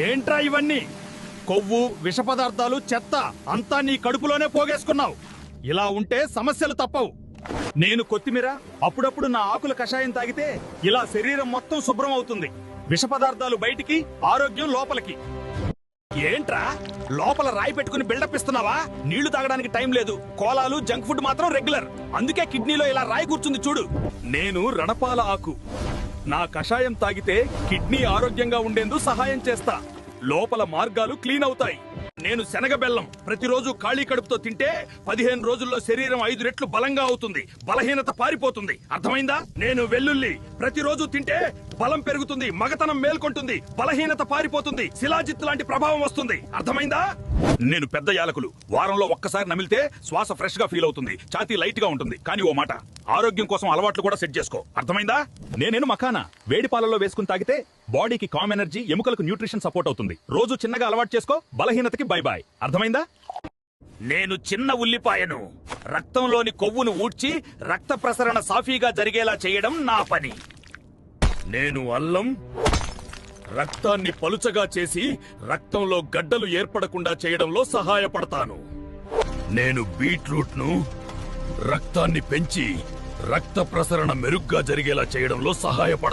ఏంట్రా ఇవన్నీ? కొవ్వు, విష పదార్థాలు, చెత్త అంతా నీ కడుపులోనే పోగేసుకున్నావు. ఇలా ఉంటే సమస్యలు తప్పవు. నేను కొత్తిమీర అప్పుడప్పుడు నా ఆకుల కషాయం తాగితే ఇలా శరీరం మొత్తం శుభ్రం అవుతుంది. విష పదార్థాలు బయటికి, ఆరోగ్యం లోపలికి. ఏంట్రా లోపల రాయి పెట్టుకుని బిల్డప్ ఇస్తున్నావా? నీళ్లు తాగడానికి టైం లేదు. కోలాలు, జంక్ ఫుడ్ మాత్రం రెగ్యులర్. అందుకే కిడ్నీలో ఇలా రాయి కూర్చుంది చూడు. నేను రణపాల ఆకు. నా కషాయం తాగితే కిడ్నీ ఆరోగ్యంగా ఉండేందుకు సహాయం చేస్తా. లోపల మార్గాలు క్లీన్ అవుతాయి. నేను శనగ బెల్లం ప్రతిరోజు ఖాళీ కడుపుతో తింటే 15 రోజుల్లో శరీరం 5 రెట్లు బలంగా అవుతుంది. బలహీనత పారిపోతుంది. అర్థమైందా? నేను వెల్లుల్లి ప్రతిరోజు తింటే బలం పెరుగుతుంది, మగతనం మేల్కొంటుంది, బలహీనత పారిపోతుంది, శిలాజిత్ లాంటి ప్రభావం వస్తుంది. అర్థమైందా? నేను పెద్ద యాలకులు వారంలో ఒక్కసారి నమిలితే శ్వాస ఫ్రెష్ గా ఫీల్ అవుతుంది, ఛాతీ లైట్ గా ఉంటుంది. కానీ ఓ మాట, ఆరోగ్యం కోసం అలవాట్లు కూడా సెట్ చేసుకో. అర్థమైందా? నేనేను మఖానా వేడి పాలలో వేసుకుని తాగితే బాడీకి కామ్ ఎనర్జీ, ఎముకలకు న్యూట్రిషన్ సపోర్ట్ అవుతుంది. రోజు చిన్నగా అలవాటు చేసుకో, బలహీనతకి బై బాయ్. అర్థమైందా? నేను చిన్న ఉల్లిపాయను. రక్తంలోని కొవ్వును ఊడ్చి రక్త ప్రసరణ సాఫీగా జరిగేలా చేయడం నా పని. నేను అల్లం రక్తాన్ని పలుచగా చేసి రక్తంలో గడ్డలు ఏర్పడకుండా చేయడంలో సహాయపడతాను. నేను బీట్రూట్ ను రక్తాన్ని పెంచి రక్త ప్రసరణ మెరుగ్గా జరిగేలా చేయడంలో సహాయపడతాను.